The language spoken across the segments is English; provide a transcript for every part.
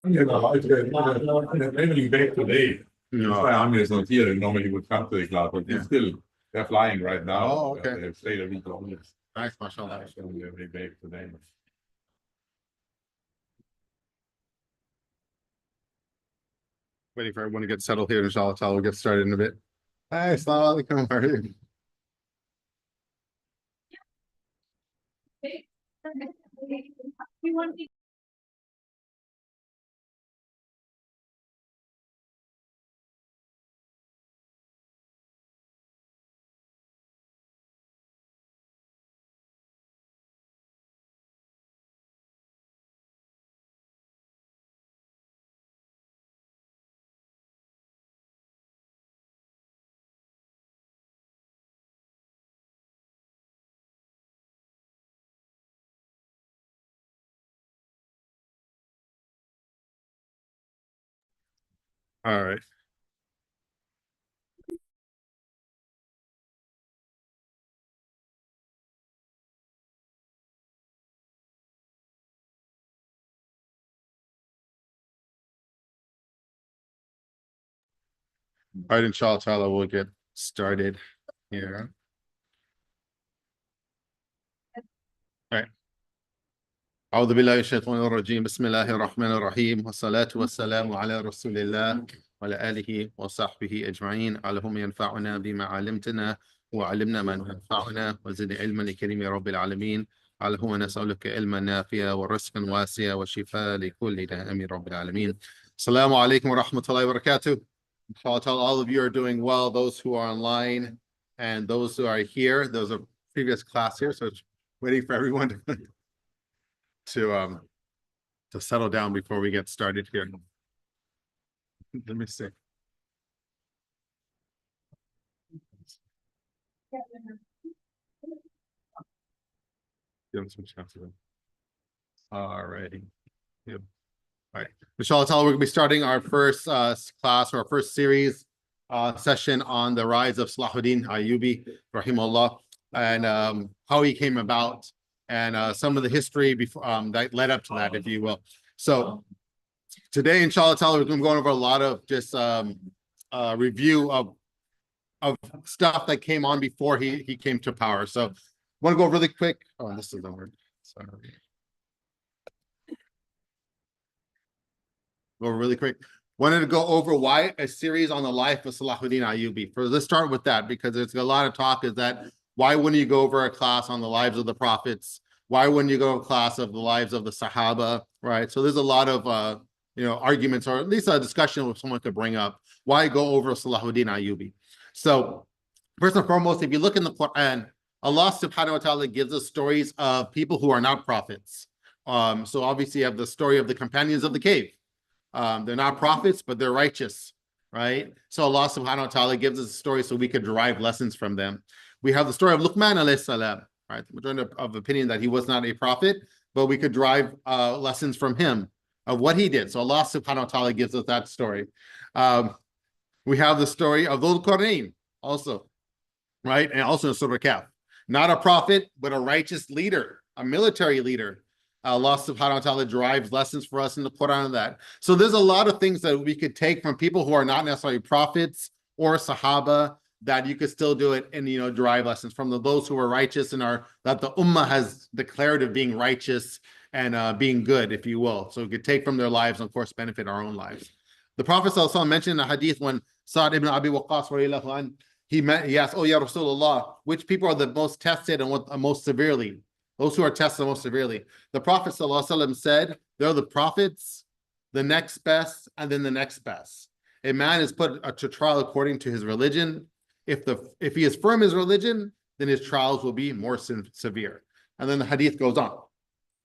Genau, mainly back today. That's why Amir is not here. Normally he would come to the class, but he's still, they're flying right now. Oh, okay. They've stayed a week longer. Nice, mashallah. So they're back today. Waiting for everyone to get settled here, inshallah. We'll get started in a bit. Hi, assalamu alaikum. How are you? All right. All right, inshallah, we'll get started here. All right. أعوذ بالله من الشيطان الرجيم بسم الله الرحمن الرحيم والصلاة والسلام على رسول الله وعلى آله وصحبه أجمعين اللهم ينفعنا بما علمتنا وعلمنا ما ينفعنا وزد علما لكريم رب العالمين اللهم نسألك علما نافعا ورزقا واسعا وشفاء لكل داء آمين رب العالمين. Assalamu alaikum wa rahmatullahi wa barakatuh. Inshallah, all of you are doing well, those who are online and those who are here. Those are previous class here, so it's waiting for everyone to settle down before we get started here. Let me see. Give them some chance. All righty. Yep. All right. Inshallah, we're going to be starting our first class or our first series session on the rise of Salauddin Al-Ayyubi, rahimahullah, and how he came about, and some of the history before that led up to that, if you will. So today, inshallah, we're going to go over a lot of just review of stuff that came on before he came to power. So I want to go really quick. Oh, this is the word. Sorry. Go really quick. Wanted to go over why a series on the life of Salauddin Al-Ayyubi. Let's start with that, because there's a lot of talk is that why wouldn't you go over a class on the lives of the prophets? Why wouldn't you go a class of the lives of the Sahaba, right? So there's a lot of arguments, or at least a discussion where someone could bring up why go over Salauddin Al-Ayyubi. So first and foremost, if you look in the Quran, Allah subhanahu wa ta'ala gives us stories of people who are not prophets. So obviously you have the story of the companions of the cave. They're not prophets, but they're righteous, right? So Allah subhanahu wa ta'ala gives us a story so we could derive lessons from them. We have the story of Luqman alayhi salam, right? The majority of opinion that he was not a prophet, but we could derive lessons from him of what he did. So Allah subhanahu wa ta'ala gives us that story. We have the story of Dhul Qarnayn also, right? And also in Surah Kahf. Not a prophet, but a righteous leader, a military leader. Allah subhanahu wa ta'ala derives lessons for us in the Quran of that. So there's a lot of things that we could take from people who are not necessarily prophets or Sahaba, that you could still do it and derive lessons from those who are righteous and that the Ummah has declared of being righteous and being good, if you will. So we could take from their lives and of course benefit our own lives. The Prophet ﷺ mentioned in a hadith when Sa'd ibn Abi Waqqas he asked, "Oh ya Rasulullah, which people are the most tested and what most severely?" Those who are tested the most severely. The Prophet ﷺ said, they're the prophets, the next best, and then the next best. A man is put to trial according to his religion. If he is firm in his religion, then his trials will be more severe. And then the hadith goes on.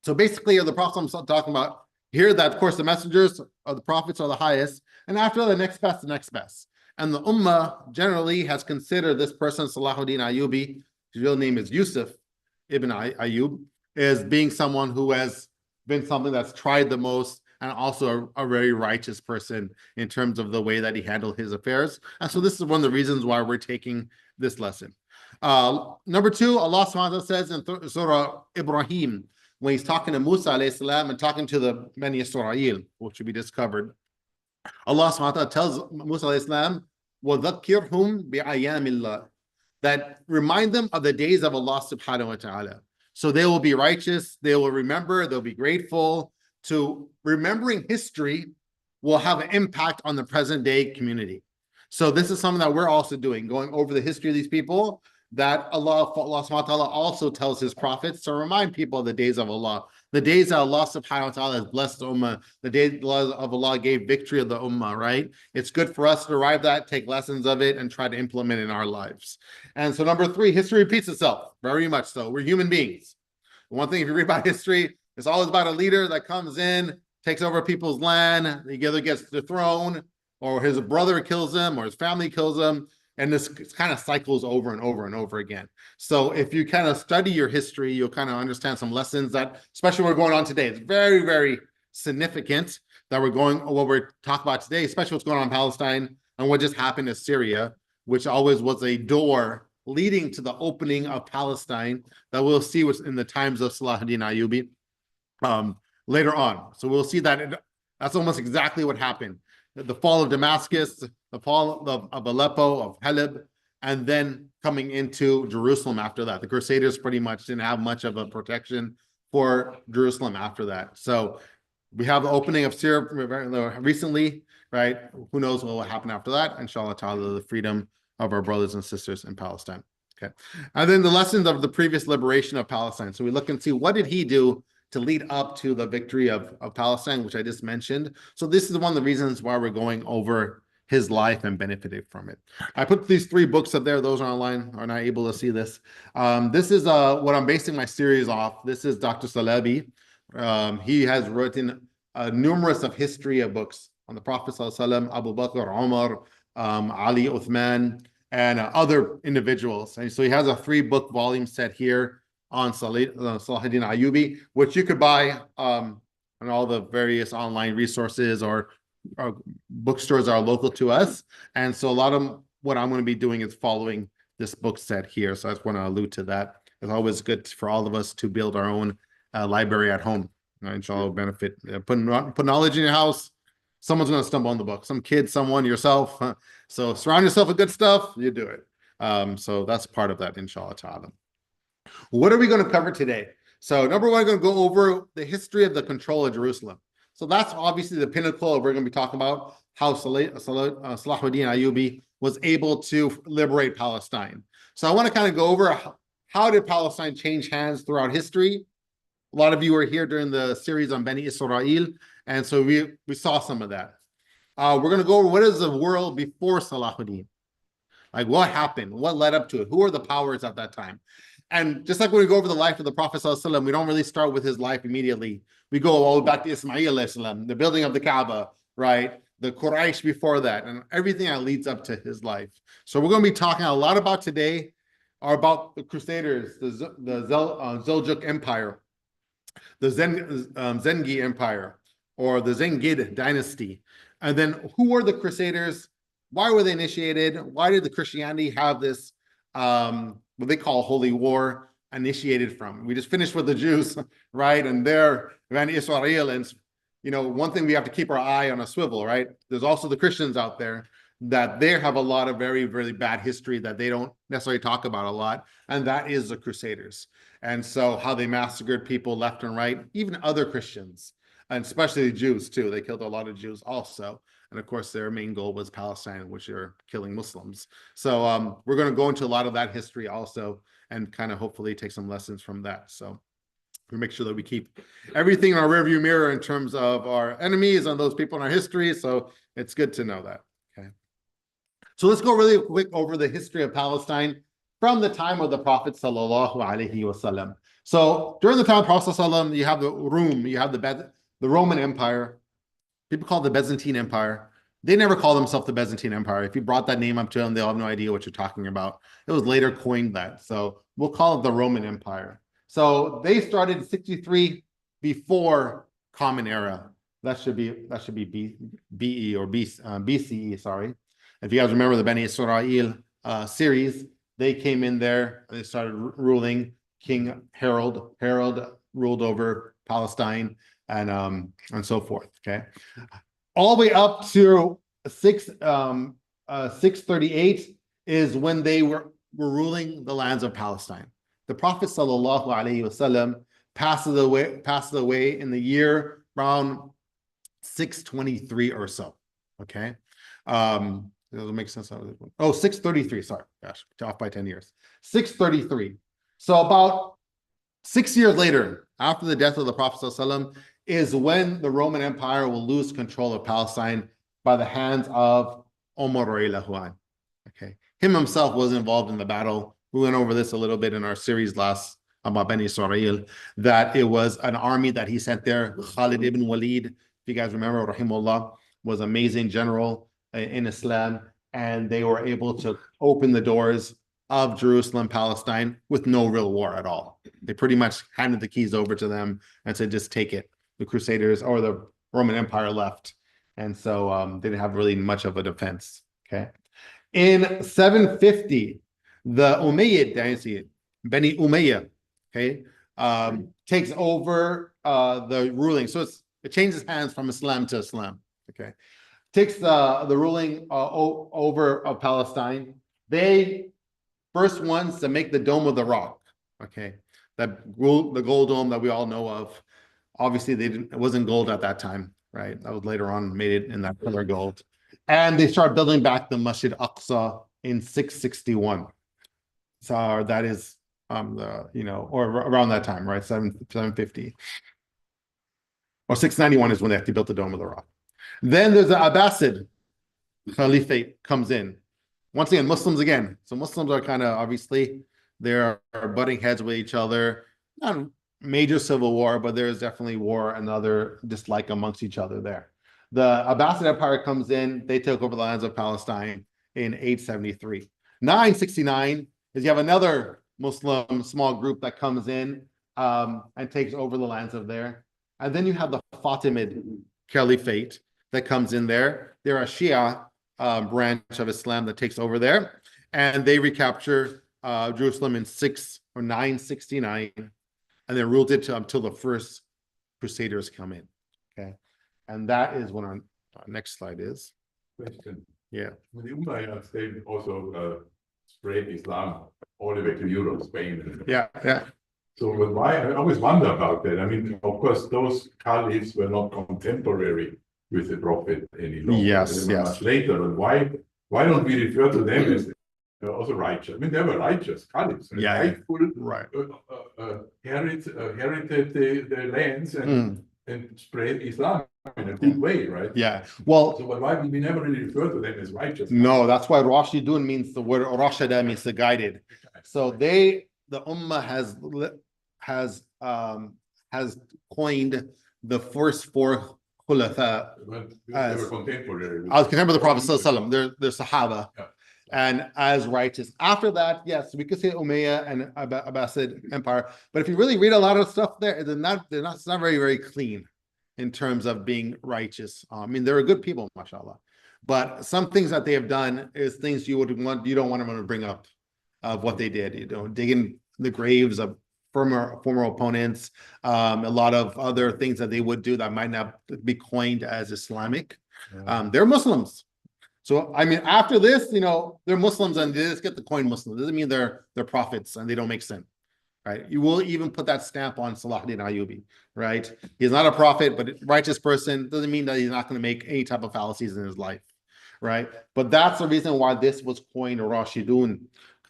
So basically, the Prophet ﷺ talking about here that, of course, the messengers of the prophets are the highest, and after the next best. And the Ummah generally has considered this person, Salauddin Al-Ayyubi, his real name is Yusuf Ibn Ayyub, as being someone who has been something that's tried the most, and also a very righteous person in terms of the way that he handled his affairs. And so this is one of the reasons why we're taking this lesson. Number two, Allah subhanahu wa ta'ala says in Surah Ibrahim when he's talking to Musa alayhi salam and talking to the Bani Israel, which will be discovered, Allah subhanahu wa ta'ala tells Musa alayhi salam, وَذَكِّرْهُمْ بِأَيَامِ اللَّهِ, that remind them of the days of Allah subhanahu wa ta'ala. So they will be righteous, they will remember, they'll be grateful. To remembering history will have an impact on the present day community. So this is something that we're also doing, going over the history of these people, that Allah subhanahu wa ta'ala also tells his prophets to remind people of the days of Allah, the days that Allah subhanahu wa ta'ala has blessed the ummah, the days of Allah gave victory of the ummah, right? It's good for us to derive that, take lessons of it, and try to implement it in our lives. And so number 3, history repeats itself, very much so. We're human beings. One thing, if you read about history, it's always about a leader that comes in, takes over people's land, he either gets the throne, or his brother kills him, or his family kills him, and this kind of cycles over and over and over again. So if you kind of study your history, you'll kind of understand some lessons that, especially what we're going on today, it's very, very significant that what we're talking about today, especially what's going on in Palestine and what just happened in Syria, which always was a door leading to the opening of Palestine that we'll see what's in the times of Salauddin Al-Ayyubi later on. So we'll see that that's almost exactly what happened. The fall of Damascus, the fall of Aleppo, of Halab, and then coming into Jerusalem after that. The Crusaders pretty much didn't have much of a protection for Jerusalem after that. So we have the opening of Syria recently, right? Who knows what will happen after that? Inshallah ta'ala, the freedom of our brothers and sisters in Palestine. Okay. And then the lessons of the previous liberation of Palestine. So we look and see, what did he do to lead up to the victory of Palestine, which I just mentioned. So this is one of the reasons why we're going over his life and benefiting from it. I put these 3 books up there. Those are online, are not able to see this. This is what I'm basing my series off. This is Dr. Salabi. He has written numerous of history of books on the Prophet ﷺ, Abu Bakr, Umar, Ali, Uthman, and other individuals. And so he has a 3-book volume set here on Salauddin Al-Ayyubi, which you could buy on all the various online resources or bookstores that are local to us. And so a lot of what I'm going to be doing is following this book set here. So I just want to allude to that. It's always good for all of us to build our own library at home. Inshallah, will benefit. Put knowledge in your house. Someone's going to stumble on the book. Some kid, someone, yourself. So surround yourself with good stuff. You do it. So that's part of that, inshallah ta'ala. What are we going to cover today? So number 1, we're going to go over the history of the control of Jerusalem. So that's obviously the pinnacle. We're going to be talking about how Salauddin Al-Ayyubi was able to liberate Palestine. So I want to kind of go over how did Palestine change hands throughout history. A lot of you were here during the series on Bani Israel, and so we saw some of that. We're going to go over what is the world before Salauddin. Like, what happened? What led up to it? Who were the powers at that time? And just like when we go over the life of the Prophet ﷺ, we don't really start with his life immediately. We go all the way back to Ismail ﷺ, the building of the Kaaba, right? The Quraysh before that, and everything that leads up to his life. So we're going to be talking a lot about today are about the Crusaders, the Seljuk Empire, the Zengi Empire, or the Zengid dynasty. And then who were the Crusaders? Why were they initiated? Why did the Christianity have this what they call holy war initiated from? We just finished with the Jews, right? And they're Bani Israel. And, you know, one thing we have to keep our eye on a swivel, right? There's also the Christians out there that they have a lot of very, very bad history that they don't necessarily talk about a lot. And that is the Crusaders. And so how they massacred people left and right, even other Christians, and especially the Jews too. They killed a lot of Jews also. And of course, their main goal was Palestine, which are killing Muslims. So we're going to go into a lot of that history also and kind of hopefully take some lessons from that. So we make sure that we keep everything in our rearview mirror in terms of our enemies and those people in our history. So it's good to know that. Okay. So let's go really quick over the history of Palestine from the time of the Prophet sallallahu alaihi wasallam. So during the time of Prophet sallallahu, you have the Roman Empire. People call it the Byzantine Empire. They never call themselves the Byzantine Empire. If you brought that name up to them, they'll have no idea what you're talking about. It was later coined that. So we'll call it the Roman Empire. So they started in 63 before Common Era. That should be BE or BCE, sorry. If you guys remember the Bani Israel series, they came in there and they started ruling. King Harold ruled over Palestine and so forth. Okay, all the way up to 638 is when they were ruling the lands of Palestine. The Prophet sallallahu alaihi wasallam passed away in the year around 623 or so. Okay, doesn't make sense. Oh, 633. Sorry, gosh, off by 10 years. 633. So about 6 years later, after the death of the Prophet ﷺ, is when the Roman Empire will lose control of Palestine by the hands of Umar radiallahu anh. Okay, him himself was involved in the battle. We went over this a little bit in our series last about Bani Israel, that it was an army that he sent there. Khalid ibn Walid, if you guys remember, rahimahullah, was an amazing general in Islam, and they were able to open the doors of Jerusalem, Palestine, with no real war at all. They pretty much handed the keys over to them and said, just take it. The Crusaders or the Roman Empire left. And so they didn't have really much of a defense. Okay. In 750, the Umayyad dynasty, Bani Umayyah, okay, takes over the ruling. So it changes hands from Islam to Islam. Okay. Takes the ruling over of Palestine. They first ones to make the Dome of the Rock. Okay, the gold dome that we all know of. Obviously, it wasn't gold at that time, right? That was later on made it in that color gold. And they start building back the Masjid Aqsa in 661. So that is or around that time, right? 750. Or 691 is when they actually built the Dome of the Rock. Then there's the Abbasid Caliphate comes in. Once again, Muslims again. So Muslims are kind of, obviously, they're butting heads with each other. Not major civil war, but there's definitely war and other dislike amongst each other there. The Abbasid Empire comes in. They took over the lands of Palestine in 873. 969 is you have another Muslim small group that comes in and takes over the lands of there. And then you have the Fatimid Caliphate that comes in there. They're a Shia branch of Islam that takes over there, and they recapture Jerusalem in 969, and they ruled it until the first Crusaders come in. Okay, and that is what our next slide is. Question. Yeah. The Umayyad state also spread Islam all the way to Europe, Spain. Yeah. So, but why? I always wonder about that. I mean, of course, those caliphs were not contemporary with the Prophet any longer. Yes. Much later. But why don't we refer to them as also righteous? I mean, they were righteous caliphs. Yeah. Rightful, Right. Inherited the lands and spread Islam in a good way, right? Yeah. Well, so, but why we never really refer to them as righteous? No, that's why Rashidun means the word Rashada means the guided. So the Ummah has coined the first four Khulafa as contemporary with the Prophet Sallallahu Alaihi Wasallam. They're Sahaba. Yeah. And as righteous. After that, yes, we could say Umayyah and Abbasid Empire. But if you really read a lot of stuff there, it's not very, very clean in terms of being righteous. I mean, they're good people, mashallah. But some things that they have done is things you don't want them to bring up of what they did. Digging the graves of former opponents, a lot of other things that they would do that might not be coined as Islamic. They're Muslims. So, I mean, after this, they're Muslims and they just get the coin Muslim. Doesn't mean they're prophets and they don't make sin, right? You will even put that stamp on Salauddin Al-Ayyubi, right? He's not a prophet, but a righteous person. Doesn't mean that he's not going to make any type of fallacies in his life, right? But that's the reason why this was coined Rashidun.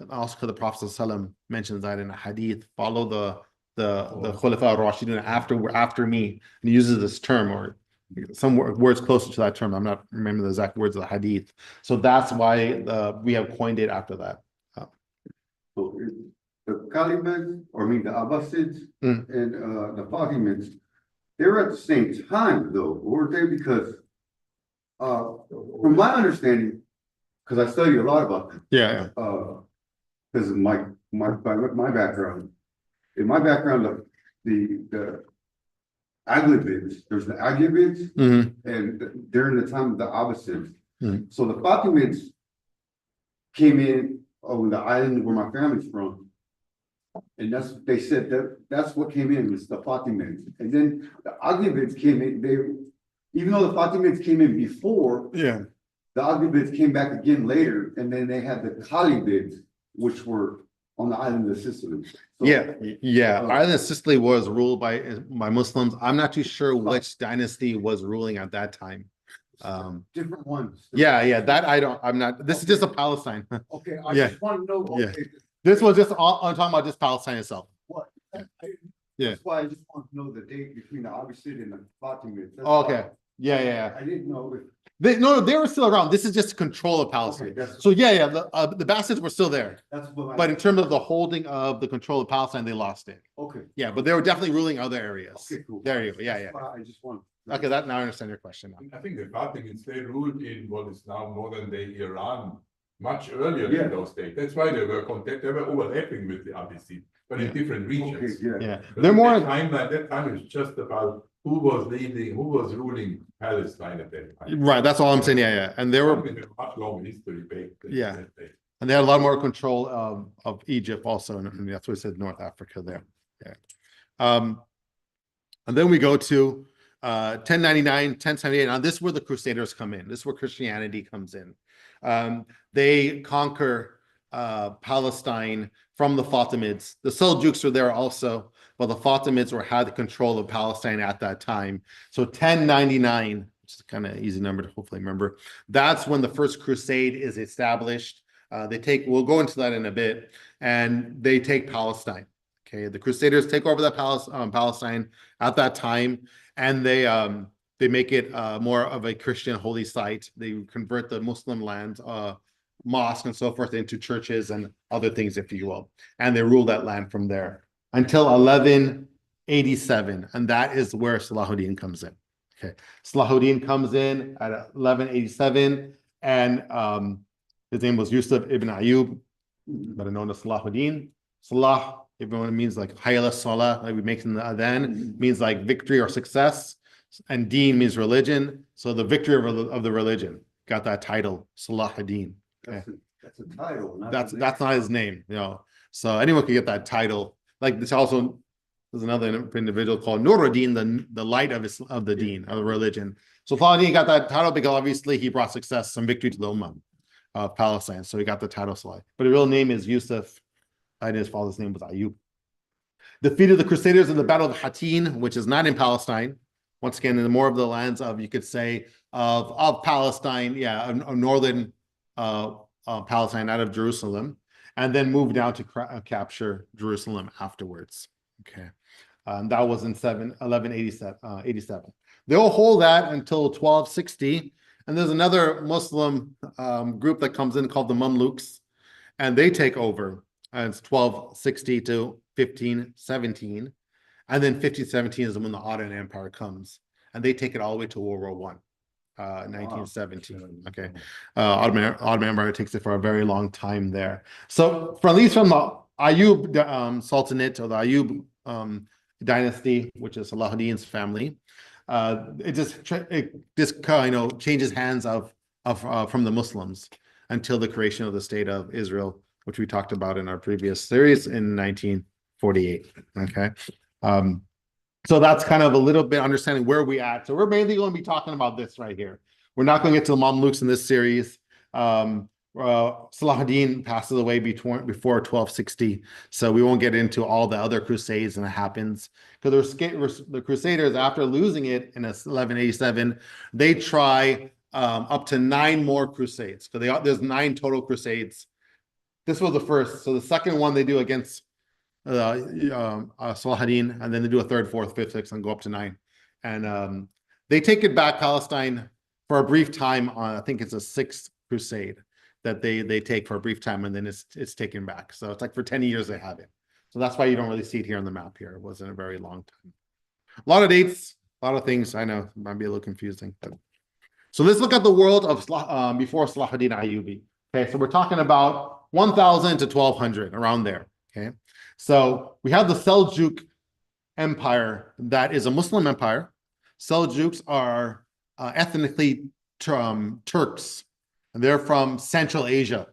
Also, because the Prophet ﷺ mentions that in a hadith, follow the Khulafa Rashidun after me, and he uses this term or some words closer to that term. I'm not remembering the exact words of the hadith. So that's why we have coined it after that. So the Caliphate, the Abbasids and the Fatimids, they were at the same time, though, weren't they? Because from my understanding, because I study a lot about them. Yeah. Because of my background. In my background, the Aglivids, there's the Aglivids, and during the time of the Abbasids. So the Fatimids came in on the island where my family's from, And they said that's what came in, was the Fatimids. And then the Ayyubids came in, even though the Fatimids came in before, Yeah. the Ayyubids came back again later, and then they had the Khalidids, which were on the island of Sicily. So, Island of Sicily was ruled by Muslims. I'm not too sure which dynasty was ruling at that time. Different ones. That I'm not. This is just a Palestine. Okay, I Yeah. just want to know. Yeah. Okay, This was just I'm talking about just Palestine itself. what? Yeah. That's why I just want to know the date between the Abbasid and the Fatimids. That's Okay. why Yeah. I didn't know if. They were still around. This is just control of Palestine. Okay, that's- So the Abbasids were still there, That's what. but in terms of the holding of the control of Palestine, they lost it. Okay. Yeah, but they were definitely ruling other areas. Okay, cool. There you go. Yeah. That's why I just want. Okay, now I understand your question now. I think the Fatimids, they ruled in what is now modern day Iran much earlier Yeah. than those days. That's why they were overlapping with the Abbasid, but in different Okay, regions. yeah. But They're more. that time is just about who was ruling Palestine at that time. Right, that's all I'm saying. Yeah. And they were, With a much longer history back then. Yeah. and they had a lot more control of Egypt also, and that's what I said, North Africa there. Yeah. And then we go to 1099, 1078. Now this is where the Crusaders come in. This is where Christianity comes in. They conquer Palestine from the Fatimids. The Seljuks were there also, but the Fatimids had the control of Palestine at that time. So 1099, which is kind of easy number to hopefully remember. That's when the first crusade is established. We'll go into that in a bit, and they take Palestine. Okay, the Crusaders take over that Palestine at that time, and they make it more of a Christian holy site. They convert the Muslim lands, mosque and so forth, into churches and other things, if you will. And they rule that land from there until 1187. And that is where Salauddin comes in. Okay. Salauddin comes in at 1187. And his name was Yusuf ibn Ayyub, better known as Salauddin. Salah, everyone means like Hayla Salah, like we make in the Adhan, means like victory or success. And Deen means religion. So the victory of the religion got that title, Salauddin. Okay. That's a title. That's not his name, So anyone can get that title. Like this also, there's another individual called Nuruddin, the light of the Deen, of the religion. So Salauddin got that title because obviously he brought success and victory to the Ummah of Palestine. So he got the title Salah. But his real name is Yusuf, and his father's name was Ayyub. Defeated the Crusaders in the Battle of Hattin, which is not in Palestine. Once again, in more of the lands of, you could say, of Palestine, of northern Palestine, out of Jerusalem, and then moved down to capture Jerusalem afterwards. Okay, that was in 1187. They'll hold that until 1260, and there's another Muslim group that comes in called the Mamluks, and they take over. And it's 1260 to 1517, and then 1517 is when the Ottoman Empire comes, and they take it all the way to World War One. 1917. Okay, Ottoman Empire takes it for a very long time there. So, at least from the Ayyub Sultanate, or the Ayyub dynasty, which is Salauddin's family, it just kind of changes hands from the Muslims until the creation of the state of Israel, which we talked about in our previous series in 1948. Okay. So that's kind of a little bit understanding where we at. So we're mainly going to be talking about this right here. We're not going to get to the Mamluks in this series. Salauddin passes away before 1260, so we won't get into all the other crusades and it happens because the Crusaders, after losing it in 1187, they try up to 9 more crusades. So there's 9 total crusades. This was the first. So the second one they do against Salauddin, and then they do a 3rd, 4th, 5th, 6th, and go up to 9. And they take it back Palestine for a brief time on, I think it's a 6th crusade that they take for a brief time, and then it's taken back. So it's like for 10 years they have it. So that's why you don't really see it here on the map here. It wasn't a very long time. A lot of dates, a lot of things. I know it might be a little confusing. But. So let's look at the world of before Salauddin Al-Ayyubi. Okay, so we're talking about 1000 to 1200, around there. Okay, so we have the Seljuk Empire, that is a Muslim empire. Seljuks are ethnically Turks, and they're from Central Asia.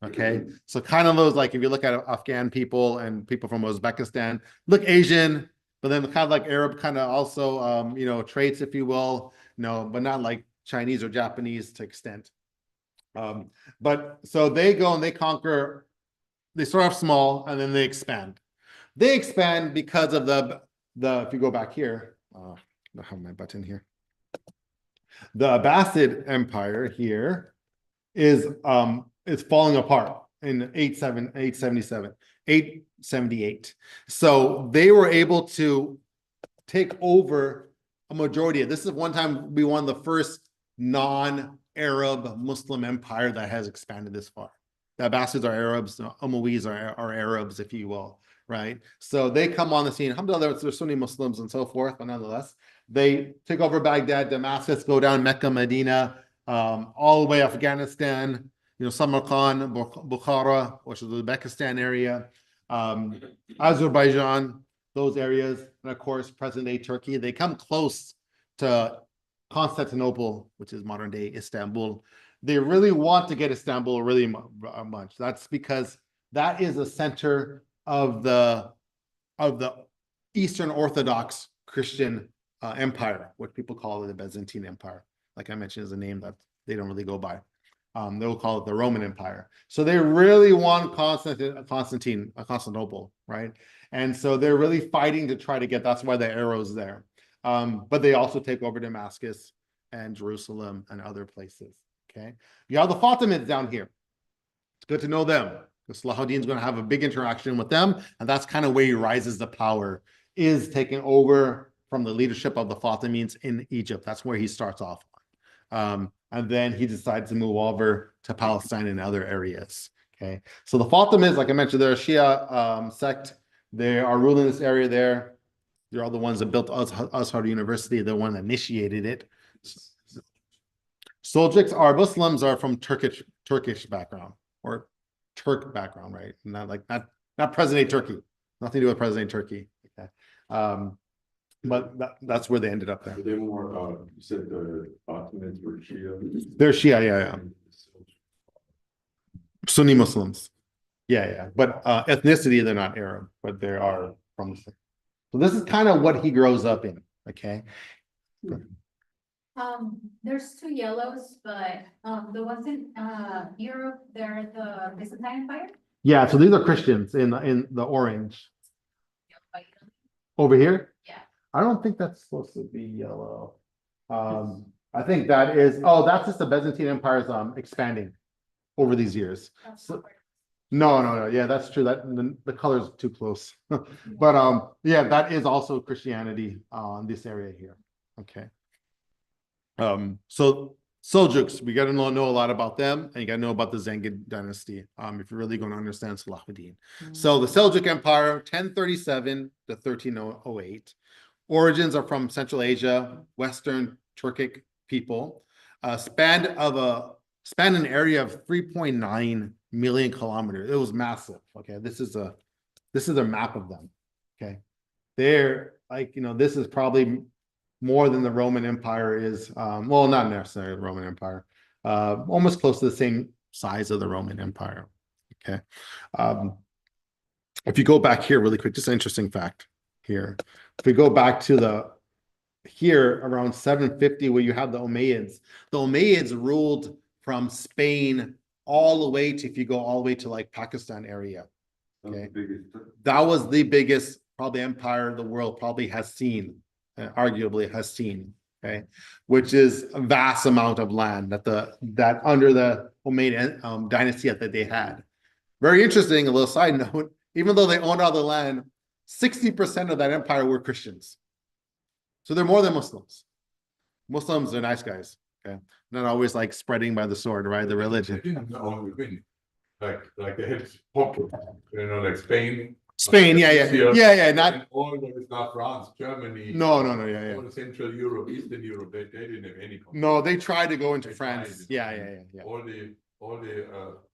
Okay, so kind of those, like if you look at Afghan people and people from Uzbekistan, look Asian, but then kind of like Arab kind of also, traits, if you will, but not like Chinese or Japanese to extent. But so they go and they conquer, they start off small and then they expand. They expand because of the if you go back here, I have my button here. The Abbasid Empire here is falling apart in 878. So they were able to take over a majority of this. Is one time we won the first non-Arab Muslim empire that has expanded this far. The Abbasids are Arabs, the Umayyads are Arabs, if you will, right? So they come on the scene. Alhamdulillah, there's Sunni Muslims and so forth, but nonetheless, they take over Baghdad, Damascus, go down Mecca, Medina, all the way Afghanistan, Samarkand, Bukhara, which is the Uzbekistan area, Azerbaijan, those areas, and of course, present-day Turkey. They come close to Constantinople, which is modern-day Istanbul. They really want to get Istanbul really much. That's because that is the center of the Eastern Orthodox Christian empire, what people call it the Byzantine Empire. Like I mentioned, is a name that they don't really go by. They'll call it the Roman Empire. So they really want Constantinople, right? And so they're really fighting to try to get, that's why the arrow's there. But they also take over Damascus and Jerusalem and other places, okay? You have the Fatimids down here. It's good to know them, because Salahuddin's going to have a big interaction with them, and that's kind of where he rises to power, is taking over from the leadership of the Fatimids in Egypt. That's where he starts off. And then he decides to move over to Palestine and other areas. Okay, so the Fatimids, like I mentioned, they're a Shia sect. They are ruling this area there. They're all the ones that built Azhar University, the one that initiated it. Seljuks are Muslims, are from Turkish background, or Turk background, right? Not present-day Turkey. Nothing to do with present-day Turkey. Okay. But that's where they ended up there. They're more, you said the Ottomans were Shia. They're Shia, yeah. Sunni Muslims. Yeah. But ethnicity, they're not Arab, but they are from the. So this is kind of what he grows up in, okay? There's two yellows, but the ones in Europe, they're the Byzantine Empire. Yeah, so these are Christians in the orange. Over here? Yeah. I don't think that's supposed to be yellow. I think that is, that's just the Byzantine Empire's expanding over these years. So, no. Yeah, that's true. That the color is too close. But yeah, that is also Christianity in this area here. Okay. So Seljuks, we got to know a lot about them, and you got to know about the Zengid dynasty if you're really going to understand Salahuddin. So the Seljuk Empire, 1037 to 1308. Origins are from Central Asia, Western Turkic people. Spanned an area of 3.9 million kilometers. It was massive. Okay, this is a map of them. Okay, they're like, this is probably more than the Roman Empire is. Well, not necessarily the Roman Empire. Almost close to the same size of the Roman Empire. Okay, if you go back here really quick, just an interesting fact here. If we go back to here around 750, where you have the Umayyads ruled from Spain all the way to, if you go all the way to like Pakistan area. Okay, that was the biggest probably empire the world probably has seen, arguably has seen. Okay, which is a vast amount of land that under the Umayyad dynasty that they had. Very interesting. A little side note: even though they owned all the land, 60% of that empire were Christians. So they're more than Muslims. Muslims are nice guys. Okay, not always like spreading by the sword, right? The religion. Like they had pocket, like Spain. Spain, yeah. Not all of it is not France, Germany. No, yeah. All Central Europe, Eastern Europe, they didn't have any. No, they tried to go into France. Yeah. All the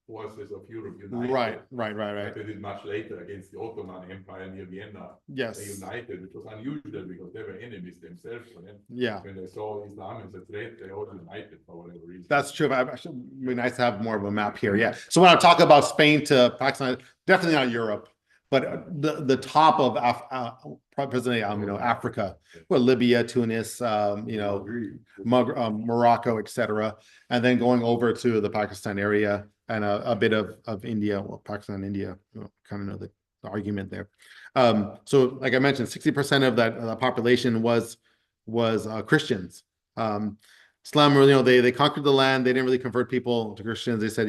forces of Europe united. Right. Like they did much later against the Ottoman Empire near Vienna. Yes. They united, which was unusual because they were enemies themselves. And then Yeah. when they saw Islam as a threat, they all united for whatever reason. That's true. Actually, it'd be nice to have more of a map here. Yeah. So when I talk about Spain to Pakistan, definitely not Europe, but the top of presently, Africa, well, Libya, Tunis, Morocco, etc., and then going over to the Pakistan area and a bit of India. Well, Pakistan, India, kind of know the argument there. So, like I mentioned, 60% of that population was Christians. Islam, they conquered the land. They didn't really convert people to Christians. They said,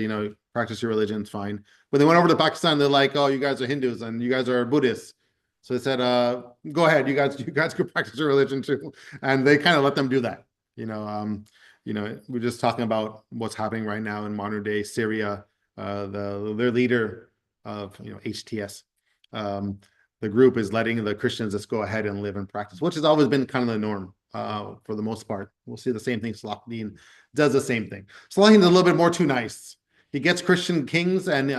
practice your religion, it's fine. When they went over to Pakistan, they're like, oh, you guys are Hindus and you guys are Buddhists. So they said, go ahead, you guys could practice your religion too. And they kind of let them do that. We're just talking about what's happening right now in modern day Syria. Their leader of HTS, the group is letting the Christians just go ahead and live and practice, which has always been kind of the norm. For the most part, we'll see the same thing. Salauddin does the same thing. Salauddin is a little bit more too nice. He gets Christian kings and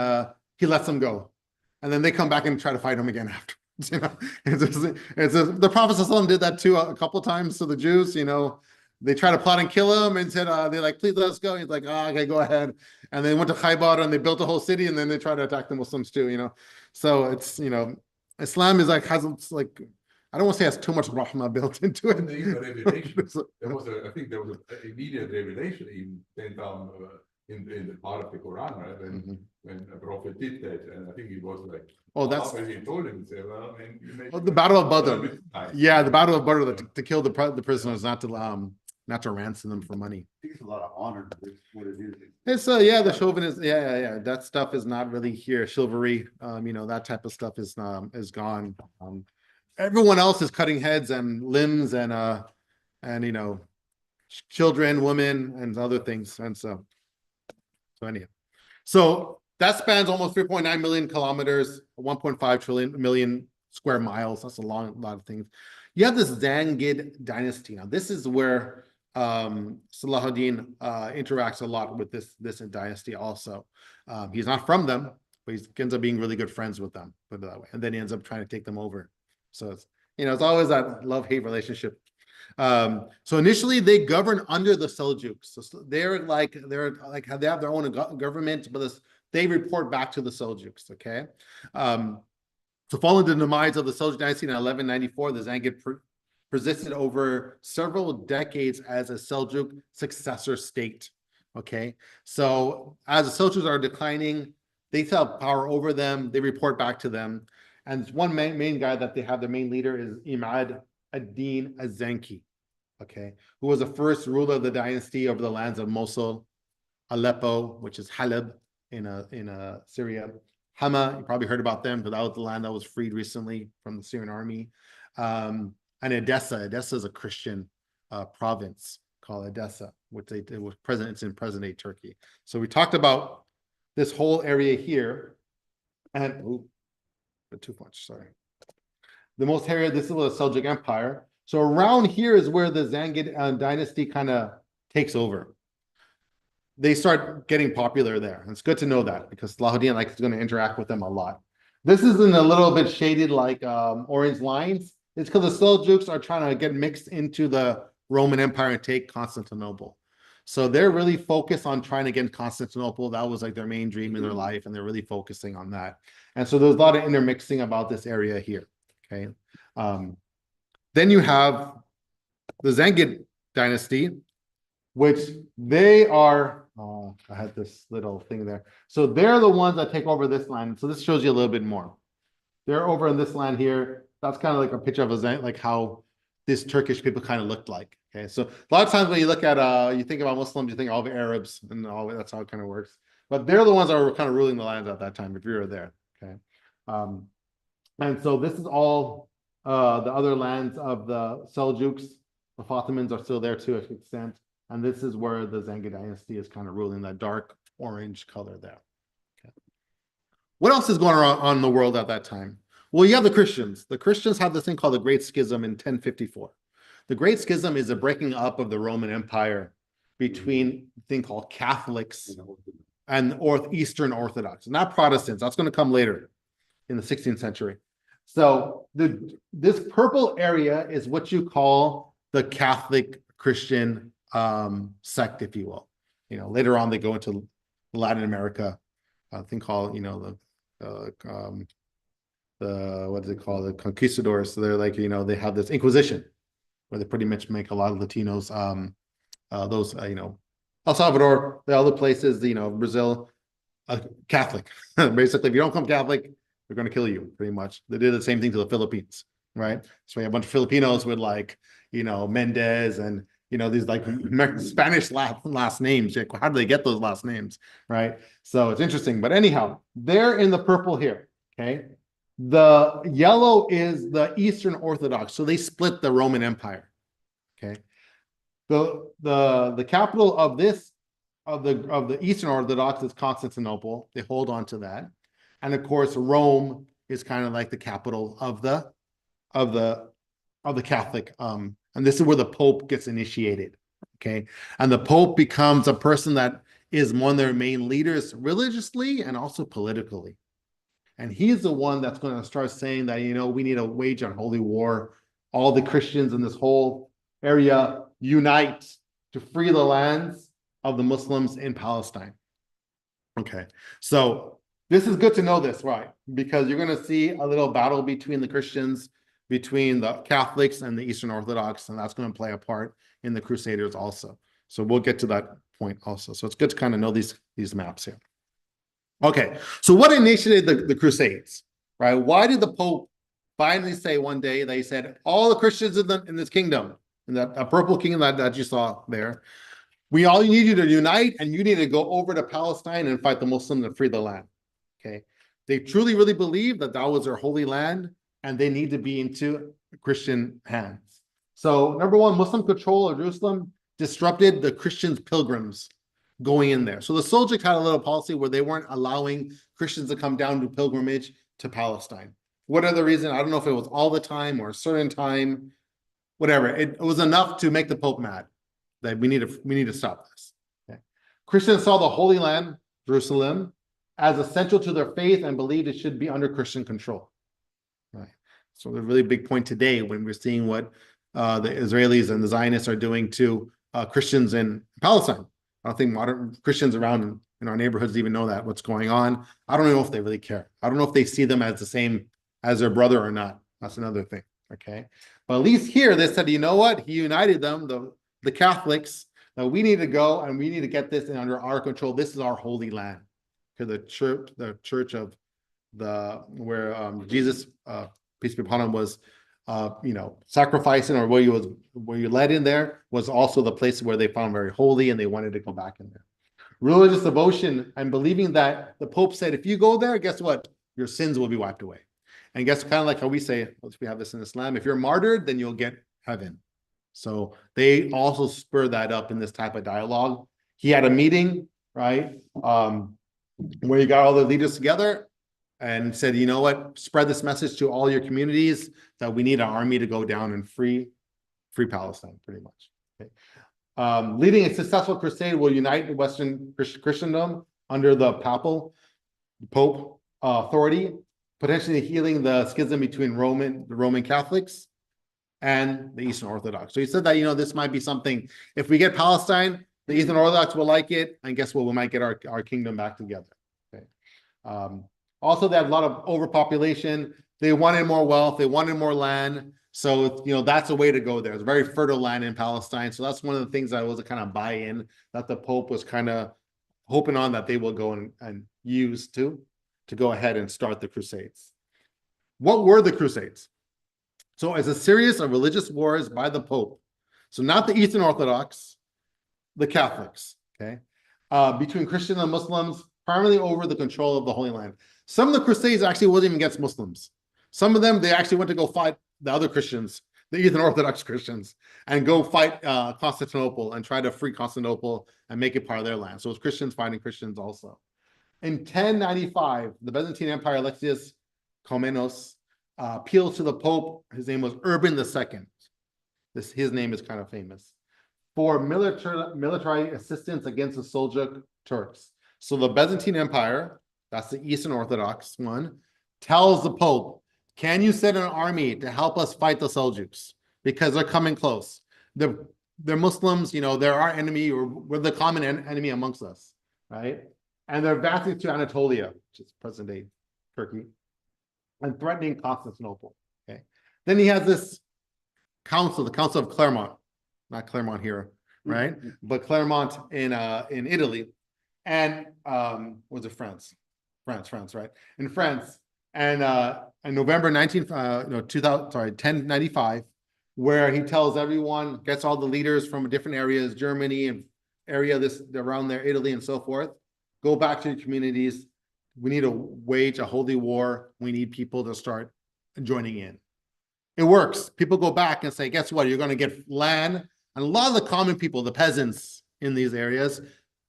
he lets them go, and then they come back and try to fight him again afterwards. The Prophet ﷺ did that too a couple of times to the Jews. They try to plot and kill him and said they're like, please let us go. He's like, oh, okay, go ahead. And they went to Khaybar and they built a whole city, and then they try to attack the Muslims too. So it's Islam is like I don't want to say it has too much rahmah built into it. I think there was an immediate revelation even sent down in the part of the Quran, right? When a prophet did that, and I think he was like, oh, that's he told him, say, well, man, the Battle of Badr. Nice. Yeah, the Battle of Badr to kill the prisoners, not to ransom them for money. I think it's a lot of honor. That's what it is. It's the chauvinism. Yeah. That stuff is not really here. Chivalry, that type of stuff is gone. Everyone else is cutting heads and limbs and children, women, and other things. And so anyhow, so that spans almost 3.9 million kilometers, 1.5 million square miles. That's a lot of things. You have this Zangid dynasty. Now, this is where Salauddin interacts a lot with this dynasty also. He's not from them, but he ends up being really good friends with them, put it that way. And then he ends up trying to take them over. So it's always that love-hate relationship. So initially they govern under the Seljuks. So they have their own government, but they report back to the Seljuks. Okay. So following the demise of the Seljuk dynasty in 1194, the Zangid persisted over several decades as a Seljuk successor state. Okay. So as the Seljuks are declining, they still have power over them. They report back to them. And one main guy that they have, the main leader, is Imad ad-Din az-Zanki, okay, who was the first ruler of the dynasty over the lands of Mosul, Aleppo, which is Halab in Syria, Hama, you probably heard about them because that was the land that was freed recently from the Syrian army, and Edessa. Edessa is a Christian province called Edessa, which it's in present-day Turkey. So we talked about this whole area here, and too much, sorry. The most area, this is the Seljuk Empire. So around here is where the Zangid dynasty kind of takes over. They start getting popular there. And it's good to know that because Salauddin is going to interact with them a lot. This is in a little bit shaded like orange lines. It's because the Seljuks are trying to get mixed into the Roman Empire and take Constantinople. So they're really focused on trying to get Constantinople. That was like their main dream in their life, and they're really focusing on that. And so there's a lot of intermixing about this area here. Okay. Then you have the Zangid dynasty, which they are. I had this little thing there. So they're the ones that take over this land. So this shows you a little bit more. They're over in this land here. That's kind of like a picture of like how this Turkish people kind of looked like. Okay, so a lot of times when you look at you think about Muslims, you think all the Arabs and all that's how it kind of works. But they're the ones that were kind of ruling the land at that time, if you were there. Okay, and so this is all the other lands of the Seljuks. The Fatimans are still there to an extent, and this is where the Zangid dynasty is kind of ruling, that dark orange color there. Okay. What else is going on in the world at that time? Well, you have the Christians. The Christians have this thing called the Great Schism in 1054. The Great Schism is a breaking up of the Roman Empire between a thing called Catholics and Eastern Orthodox, not Protestants. That's going to come later in the 16th century. So this purple area is what you call the Catholic Christian sect, if you will. Later on they go into Latin America, a thing called, the what is it called? The conquistadors. So they're like, they have this Inquisition where they pretty much make a lot of Latinos, El Salvador, the other places, Brazil, Catholic. Basically, if you don't come Catholic, they're going to kill you, pretty much. They did the same thing to the Philippines, right? So we have a bunch of Filipinos with Mendez and, these Spanish last names. How do they get those last names, right? So it's interesting. But anyhow, they're in the purple here, okay? The yellow is the Eastern Orthodox. So they split the Roman Empire, okay? The capital of the Eastern Orthodox is Constantinople. They hold on to that. And of course, Rome is kind of like the capital of the Catholic. And this is where the Pope gets initiated. Okay. And the Pope becomes a person that is one of their main leaders religiously and also politically. And he's the one that's going to start saying that, we need to wage a holy war. All the Christians in this whole area unite to free the lands of the Muslims in Palestine. Okay. So this is good to know this, right? Because you're going to see a little battle between the Christians, between the Catholics and the Eastern Orthodox, and that's going to play a part in the Crusaders also. So we'll get to that point also. So it's good to kind of know these maps here. Okay, so what initiated the Crusades, right? Why did the Pope finally say one day, they said, all the Christians in this kingdom, in that purple kingdom that you saw there, we all need you to unite, and you need to go over to Palestine and fight the Muslims and free the land. Okay, they truly, really believe that was their holy land, and they need to be into Christian hands. So, number one, Muslim control of Jerusalem disrupted the Christians' pilgrims going in there. So the Seljuks had a little policy where they weren't allowing Christians to come down to pilgrimage to Palestine. Whatever the reason, I don't know if it was all the time or a certain time, whatever. It was enough to make the Pope mad that we need to stop this. Okay. Christians saw the Holy Land, Jerusalem, as essential to their faith and believed it should be under Christian control. Right. So a really big point today when we're seeing what the Israelis and the Zionists are doing to Christians in Palestine. I don't think modern Christians around in our neighborhoods even know what's going on. I don't know if they really care. I don't know if they see them as the same as their brother or not. That's another thing. Okay. But at least here they said, you know what? He united them, the Catholics. Now we need to go and we need to get this under our control. This is our holy land. Because the church of where Jesus, peace be upon him, was sacrificing, or where you led in there, was also the place where they found very holy, and they wanted to go back in there. Religious devotion and believing that the Pope said, if you go there, guess what? Your sins will be wiped away. And guess kind of like how we say, we have this in Islam, if you're martyred, then you'll get heaven. So they also spur that up in this type of dialogue. He had a meeting, right? Where you got all the leaders together and said, you know what, spread this message to all your communities that we need an army to go down and free Palestine, pretty much. Okay. Leading a successful crusade will unite Western Christendom under the Pope authority, potentially healing the schism between the Roman Catholics and the Eastern Orthodox. So he said that, this might be something, if we get Palestine, the Eastern Orthodox will like it, and guess what? We might get our kingdom back together. Okay. Also, they have a lot of overpopulation. They wanted more wealth. They wanted more land. So, that's a way to go there. It's very fertile land in Palestine. So that's one of the things that was a kind of buy-in that the Pope was kind of hoping on that they will go and use to go ahead and start the Crusades. What were the Crusades? So it's a series of religious wars by the Pope. So not the Eastern Orthodox, the Catholics, okay, between Christians and Muslims, primarily over the control of the Holy Land. Some of the Crusades actually wasn't even against Muslims. Some of them, they actually went to go fight the other Christians, the Eastern Orthodox Christians, and go fight Constantinople and try to free Constantinople and make it part of their land. So it's Christians fighting Christians also. In 1095, the Byzantine Empire, Alexius Komnenos, appealed to the Pope. His name was Urban II. His name is kind of famous, for military assistance against the Seljuk Turks. So the Byzantine Empire, that's the Eastern Orthodox one, tells the Pope, can you send an army to help us fight the Seljuks? Because they're coming close. They're Muslims, they're our enemy, or we're the common enemy amongst us, right? And they're advancing to Anatolia, which is present-day Turkey, and threatening Constantinople, okay? Then he has this council, the Council of Clermont, not Clermont here, right? But Clermont in Italy, and was it France, right? In France, and in November 1095, where he tells everyone, gets all the leaders from different areas, Germany and area this around there, Italy and so forth, go back to the communities. We need to wage a holy war. We need people to start joining in. It works. People go back and say, guess what? You're going to get land. And a lot of the common people, the peasants in these areas,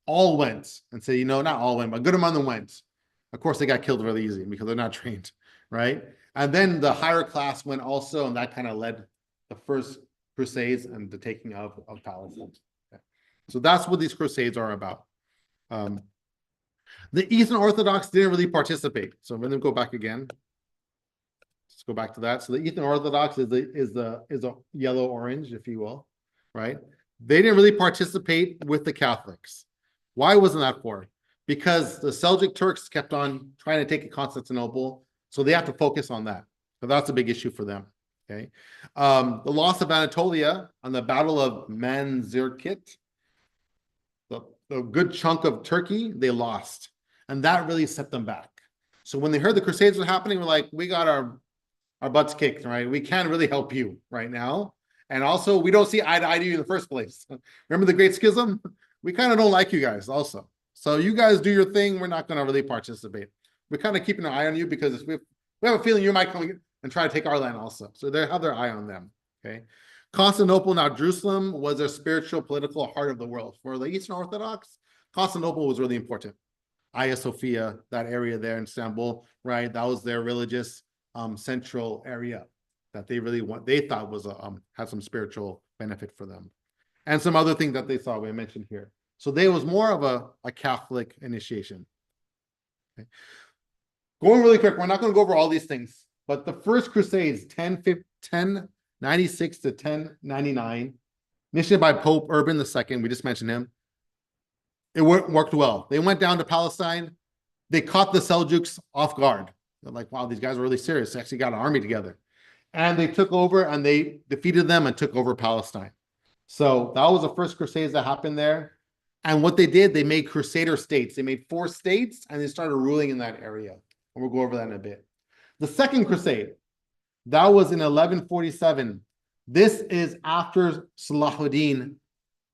all went and say, not all went, but a good amount of them went. Of course, they got killed really easy because they're not trained, right? And then the higher class went also, and that kind of led the first crusades and the taking of Palestine. Okay. So that's what these crusades are about. The Eastern Orthodox didn't really participate. So I'm going to go back again. Let's go back to that. So the Eastern Orthodox is a yellow-orange, if you will, right? They didn't really participate with the Catholics. Why wasn't that for? Because the Seljuk Turks kept on trying to take Constantinople, so they have to focus on that. So that's a big issue for them. Okay, the loss of Anatolia on the Battle of Manzikert, the good chunk of Turkey they lost, and that really set them back. So when they heard the Crusades were happening, we're like, we got our butts kicked, right? We can't really help you right now, and also we don't see eye to eye to you in the first place. Remember the Great Schism? We kind of don't like you guys also. So you guys do your thing. We're not going to really participate. We're kind of keeping an eye on you because we have a feeling you might come and try to take our land also. So they have their eye on them, okay? Constantinople, now Jerusalem, was their spiritual, political heart of the world. For the Eastern Orthodox, Constantinople was really important. Hagia Sophia, that area there in Istanbul, right? That was their religious central area that they thought was had some spiritual benefit for them. And some other things that they saw, we mentioned here. So they was more of a Catholic initiation. Okay. Going really quick, we're not going to go over all these things. But the first Crusades, 1096 to 1099, initiated by Pope Urban II, we just mentioned him, it worked well. They went down to Palestine. They caught the Seljuks off guard. They're like, wow, these guys are really serious. They actually got an army together. And they took over and they defeated them and took over Palestine. So that was the first Crusades that happened there. And what they did, they made Crusader states. They made 4 states and they started ruling in that area. And we'll go over that in a bit. The Second Crusade, that was in 1147. This is after Salauddin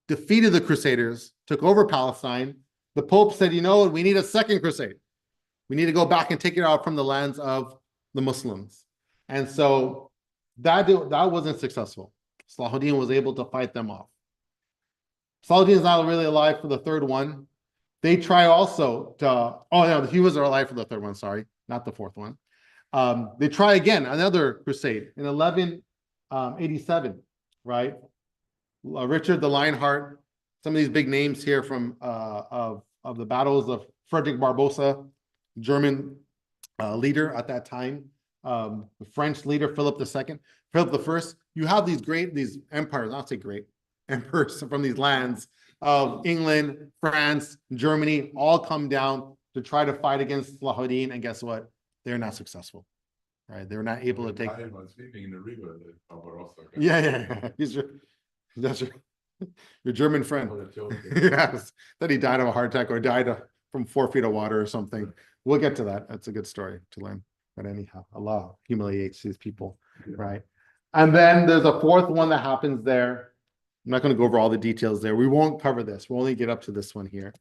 defeated the Crusaders, took over Palestine. The Pope said, we need a second crusade. We need to go back and take it out from the lands of the Muslims. And so that wasn't successful. Salauddin was able to fight them off. Salauddin is not really alive for the third one. They try also to, he was alive for the third one, sorry, not the fourth one. They try again, another crusade in 1187, right? Richard the Lionheart, some of these big names here from of the battles of Frederick Barbarossa, German leader at that time, the French leader, Philip II, Philip I. You have these empires, not say great, emperors from these lands of England, France, Germany, all come down to try to fight against Salauddin, and guess what? They're not successful, right? They're not able to take. I was sleeping in the river. Yeah. That's your German friend. Yes, that he died of a heart attack or died from 4 feet of water or something. We'll get to that. That's a good story to learn. But anyhow, Allah humiliates these people, right? And then there's a fourth one that happens there. I'm not going to go over all the details there. We won't cover this. We'll only get up to this one here.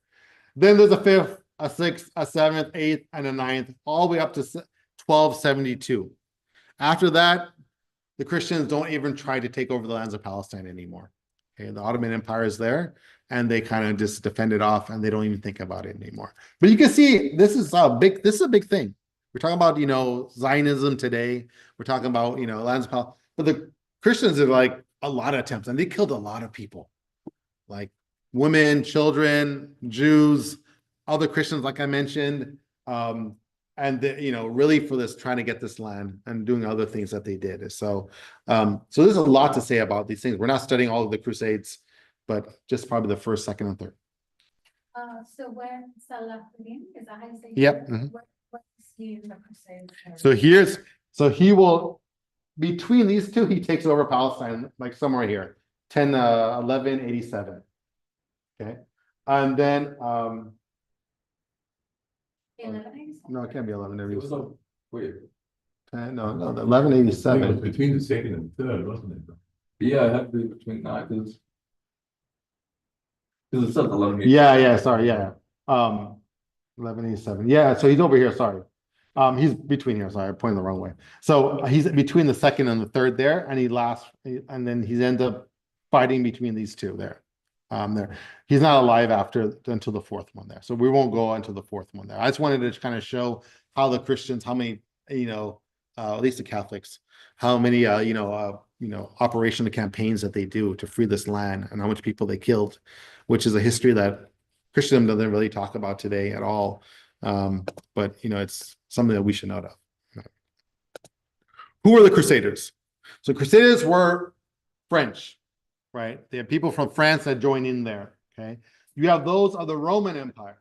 Then there's a fifth, a sixth, a seventh, eighth, and a ninth, all the way up to 1272. After that, the Christians don't even try to take over the lands of Palestine anymore. Okay, the Ottoman Empire is there, and they kind of just defend it off, and they don't even think about it anymore. But you can see this is a big thing. We're talking about Zionism today. We're talking about lands of Palestine, but the Christians are like a lot of attempts, and they killed a lot of people, like women, children, Jews, other Christians, like I mentioned, and really for this, trying to get this land and doing other things that they did. So there's a lot to say about these things. We're not studying all of the Crusades, but just probably the first, second, and third. So when Salauddin, is that how you say it? Yep. Mhm. What is he in the Crusades? So he will, between these two, he takes over Palestine, like somewhere here, 1187. Okay. And then, 1187? no, it can't be 1187. Wait, No, the it was 1187. between the second and third, wasn't it? Yeah, it had to be between nine, because it says 11. Yeah, sorry, yeah. 1187. Yeah, so he's over here, sorry. He's between here, sorry, I pointed the wrong way. So he's between the second and the third there, and then he ends up fighting between these two there. He's not alive until the fourth one there. So we won't go into the fourth one there. I just wanted to kind of show how the Christians, how many, at least the Catholics, how many operational campaigns that they do to free this land and how much people they killed, which is a history that Christendom doesn't really talk about today at all. But it's something that we should know of. Who were the Crusaders? So Crusaders were French, right? They have people from France that join in there. Okay. You have those of the Roman Empire.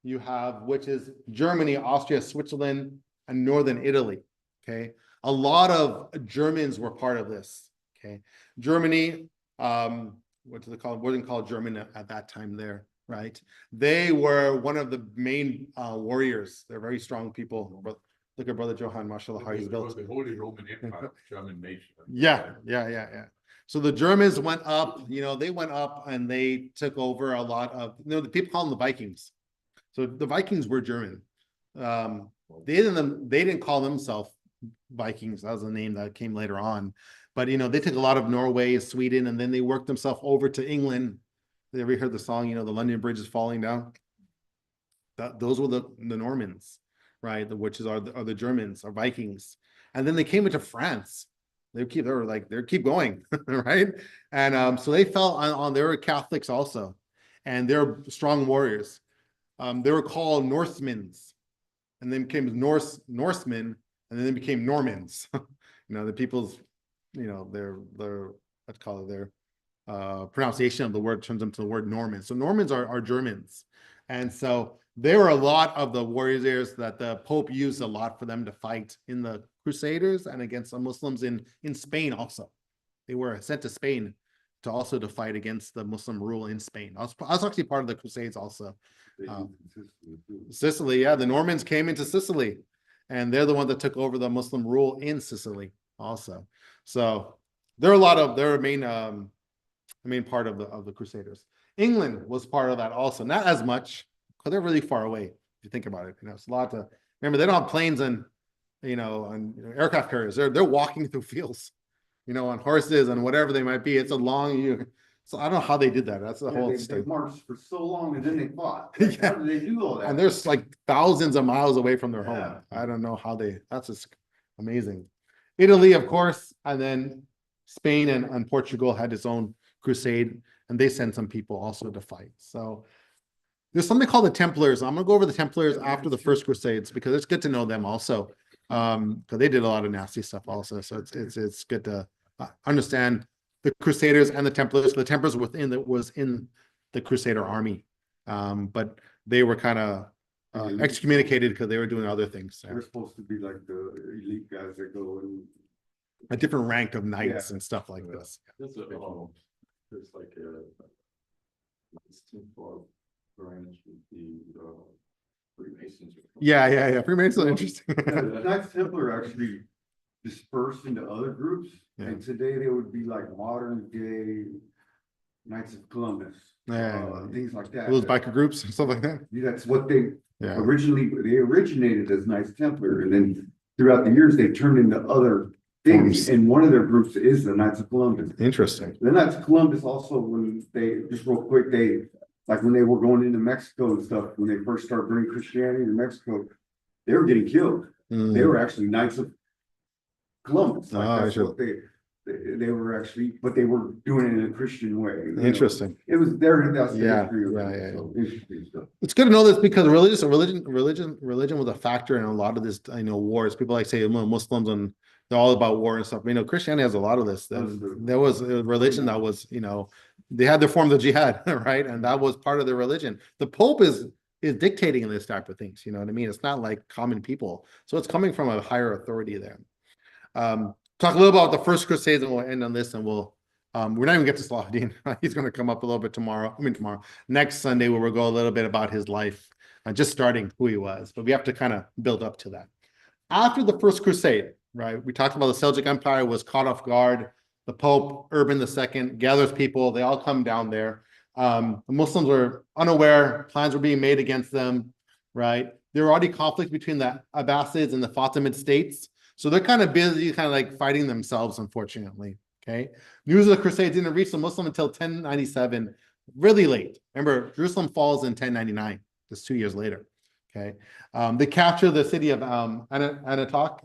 You have, which is Germany, Austria, Switzerland, and Northern Italy. Okay. A lot of Germans were part of this. Okay. Germany, what do they call it? Wasn't called German at that time there, right? They were one of the main warriors. They're very strong people. Look at Brother Johann, mashallah, how he's built. The Holy Roman Empire, German nation. Yeah. So the Germans went up, they went up and they took over a lot of, the people call them the Vikings. So the Vikings were German. They didn't call themselves Vikings. That was the name that came later on. But, they took a lot of Norway, Sweden, and then they worked themselves over to England. Have you ever heard the song, the London Bridge is falling down? Those were the Normans, right? Which are the Germans, or Vikings. And then they came into France. They keep going, right? And so they fell on they were Catholics also, and they're strong warriors. They were called Norsemen, and then became Norsemen, and then they became Normans. The people's, their let's call it their pronunciation of the word turns into the word Norman. So Normans are Germans, and so there were a lot of the warriors that the Pope used a lot for them to fight in the Crusaders and against the Muslims in Spain also. They were sent to Spain to fight against the Muslim rule in Spain. I was actually part of the Crusades also. Sicily, yeah, the Normans came into Sicily, and they're the one that took over the Muslim rule in Sicily also. So they're a main part of the Crusaders. England was part of that also, not as much because they're really far away. If you think about it, it's a lot to remember. They don't have planes and on aircraft carriers. They're walking through fields, on horses and whatever they might be. It's a long. So I don't know how they did that. That's the whole. They marched for so long and then they fought. Yeah. How did they do all that? And there's like thousands of miles away from their home. Yeah. I don't know how that's just amazing. Italy, of course, and then Spain and Portugal had its own crusade, and they sent some people also to fight. So there's something called the Templars. I'm gonna go over the Templars after the first Crusades because it's good to know them also, because they did a lot of nasty stuff also. So it's good to understand the Crusaders and the Templars. The Templars was in the Crusader army, but they were kind of excommunicated because they were doing other things. They're supposed to be like the elite guys that go and A different rank of knights and stuff like this. There's like a distinct branch with the Freemasons. Yeah. Freemasons are interesting. the Knights Templar actually dispersed into other groups, Yeah. and today they would be like modern day Knights of Columbus, things like that. Those biker groups and stuff like that. That's what they Yeah. they originated as Knights Templar, and then throughout the years they turned into other things. Forms. And one of their groups is the Knights of Columbus. Interesting. The Knights of Columbus also, when they just real quick, when they were going into Mexico and stuff, when they first started bringing Christianity to Mexico, they were getting killed. They were actually Knights of Columbus. Ah, That's sure. what they were actually, but they were doing it in a Christian way. You know. Interesting. It was there, that's the Yeah, history of yeah, it, yeah, so interesting stuff. It's good to know this because religion was a factor in a lot of this, wars. People like say Muslims and they're all about war and stuff. Christianity has a lot of this. There was a religion that was, they had their form of jihad, right? And that was part of their religion. The Pope is dictating this type of things. You know what I mean? It's not like common people. So it's coming from a higher authority there. Talk a little about the First Crusades, and we'll end on this, and we're not even get to Salauddin. He's going to come up a little bit tomorrow. Next Sunday, where we'll go a little bit about his life, just starting who he was. But we have to kind of build up to that. After the First Crusade, right? We talked about the Seljuk Empire was caught off guard. The Pope Urban II gathers people. They all come down there. The Muslims were unaware. Plans were being made against them, right? There were already conflicts between the Abbasids and the Fatimid states. So they're kind of busy, kind of like fighting themselves, unfortunately. Okay. News of the Crusades didn't reach the Muslim until 1097, really late. Remember, Jerusalem falls in 1099, just 2 years later. Okay. They capture the city of Anatok,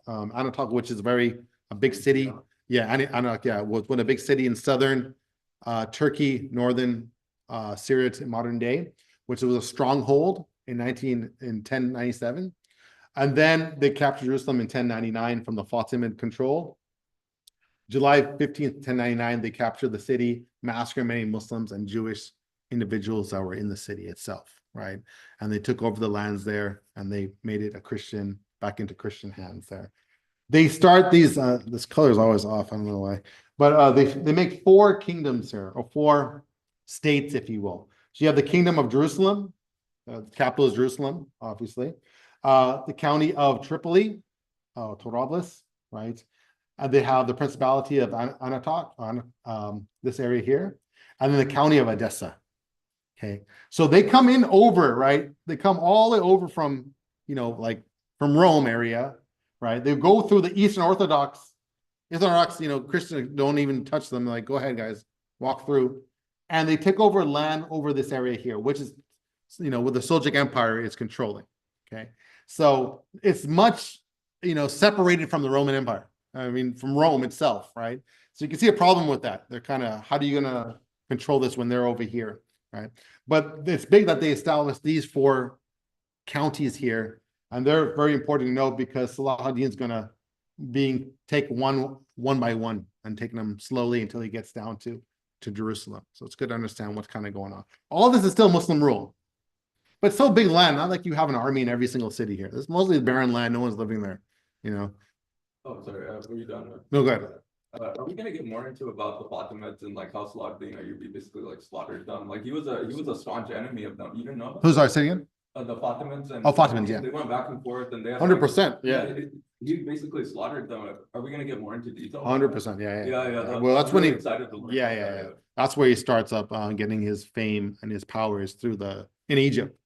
which is a big city. Yeah, Anatok, yeah, was a big city in southern Turkey, northern Syria in modern day, which was a stronghold in 1097. And then they captured Jerusalem in 1099 from the Fatimid control. July 15th, 1099, they captured the city, massacred many Muslims and Jewish individuals that were in the city itself, right? And they took over the lands there, and they made it back into Christian hands there. They start these, this color is always off, I don't know why, but they make 4 kingdoms here, or 4 states, if you will. So you have the Kingdom of Jerusalem, the capital is Jerusalem, obviously. The county of Tripoli, Torablis, right? And they have the Principality of Anatok, this area here, and then the county of Edessa. Okay, so they come in over, right? They come all the way over from, like from Rome area, right? They go through the Eastern Orthodox, Christians don't even touch them. They're like, go ahead, guys, walk through, and they take over land over this area here, which is, with the Seljuk Empire is controlling. Okay, so it's much, separated from the Roman Empire. From Rome itself, right? So you can see a problem with that. They're kind of, how are you going to control this when they're over here, right? But it's big that they established these 4 counties here, and they're very important to know because Salauddin is going to take one by one and taking them slowly until he gets down to Jerusalem. So it's good to understand what's kind of going on. All this is still Muslim rule, but it's so big land, not like you have an army in every single city here. It's mostly barren land. No one's living there, Oh, sorry, were you done? No, go ahead. Are we gonna get more into about the Fatimids and like how Salauddin Al-Ayyubi basically like slaughtered them? Like he was a staunch enemy of them. You didn't know that? Who's our say again? The Fatimids and Fatimids, yeah. They went back and forth, and they had 100%, yeah. He basically slaughtered them. Are we gonna get more into detail? 100%, yeah. Yeah. Well, that's when he excited to learn. Yeah. That's where he starts up getting his fame and his powers through in Egypt,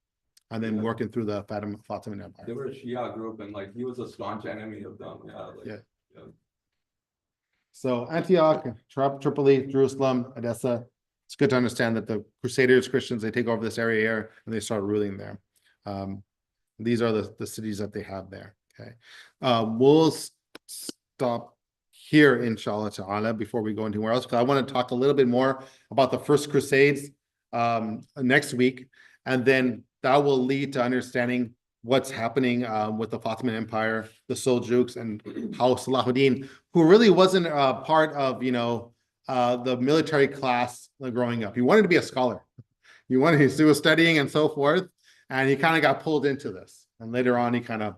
and then working through the Fatimid Empire. They were a Shia group, and like he was a staunch enemy of them. Yeah. So Antioch, Tripoli, Jerusalem, Edessa. It's good to understand that the Crusaders, Christians, they take over this area here and they start ruling there. These are the cities that they have there. Okay, we'll stop here, inshallah ta'ala, before we go anywhere else, because I want to talk a little bit more about the First Crusades next week, and then that will lead to understanding what's happening with the Fatimid Empire, the Seljuks, and how Salauddin, who really wasn't part of the military class growing up. He wanted to be a scholar. He was studying and so forth, and he kind of got pulled into this. And later on, he kind of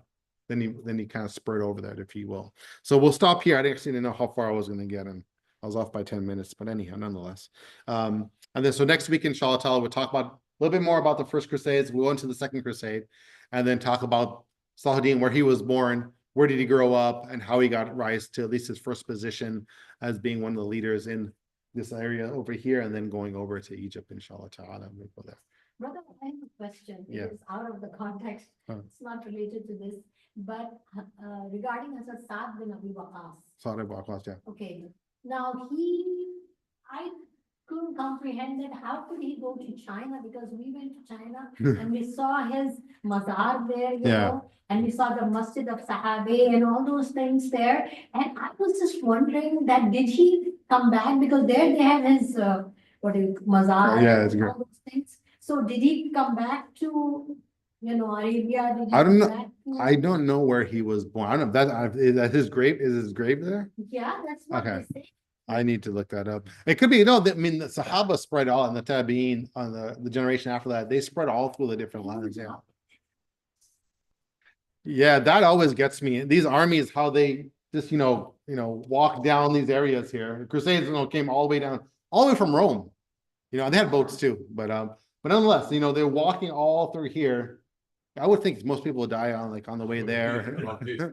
spurred over that, if you will. So we'll stop here. I didn't actually know how far I was going to get, and I was off by 10 minutes, but anyhow, nonetheless. And then so next week, inshallah ta'ala, we'll talk about a little bit more about the First Crusades. We'll go into the Second Crusade, and then talk about Salauddin, where he was born, where did he grow up, and how he got rise to at least his first position as being one of the leaders in this area over here, and then going over to Egypt, inshallah ta'ala. We'll go there. Brother, I have a question. Yeah. It is out of the context. It's not related to this, but regarding Sa'd bin Abi Waqqas. Sa'd bin Abi Waqqas, yeah. Okay. Now couldn't comprehend that. How could he go to China? Because we went to China and we saw his mazar there, you Yeah. know, and we saw the Masjid of Sahabe and all those things there. And I was just wondering that did he come back? Because there they have his, what is it, mazar Yeah, it's and great. all those things. So did he come back to, you know, Arabia? Did he I don't come know. back to- I don't know where he was born. I don't know if is that his grave? Is his grave there? Yeah, that's what Okay. they say. I need to look that up. It could be, you know, I mean, the Sahaba spread all, and the Tabi'in on the generation after that, they spread all through the different lands. Yeah. Yeah, that always gets me. These armies, how they just, you know, walk down these areas here. The Crusades, you know, came all the way down, all the way from Rome. You know, and they had boats too, but nonetheless, you know, they're walking all through here. I would think most people would die on the way there.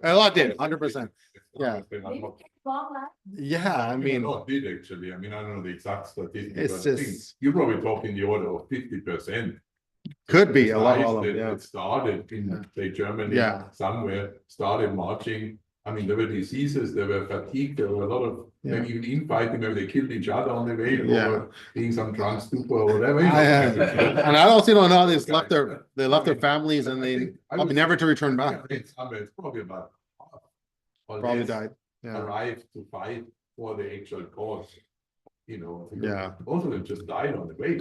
A lot did, 100%. Yeah. Maybe it's wrong, right? Yeah, I mean, A lot did actually. I mean, I don't know the exact statistics, It's but I think just- you're probably talking the order of 50%. could be a lot, That yeah. that started in, Yeah. say, Germany, Yeah. somewhere, started marching. I mean, there were diseases, there were fatigue, there were a lot of, maybe even infighting, maybe they killed each other on the way, Yeah. or being some drunk stupor or whatever. you know. And I also don't know, they left their families and I they think I probably would never say- to return I back. read somewhere, it's probably about half or Probably less died. Yeah, arrived to fight for the actual cause. You know, yeah. most of them just died on the way.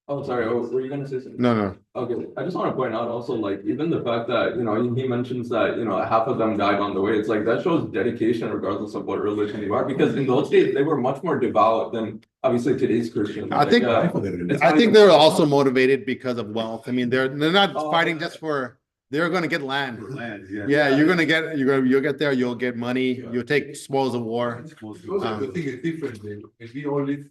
Oh, sorry, were you gonna say something? No. Okay, I just want to point out also, like, even the fact that, you know, he mentions that, you know, half of them died on the way. It's like, that shows dedication regardless of what religion you are, because in those days, they were much more devout than obviously today's Christians. I think- Like, it's I not think even- they're also motivated because of wealth. I mean, they're not Oh, fighting yeah. just for, they're gonna get land. Land, yeah. Yeah, you'll get there, you'll get money, you'll take spoils of war. Also, the thing is differently, if we all live,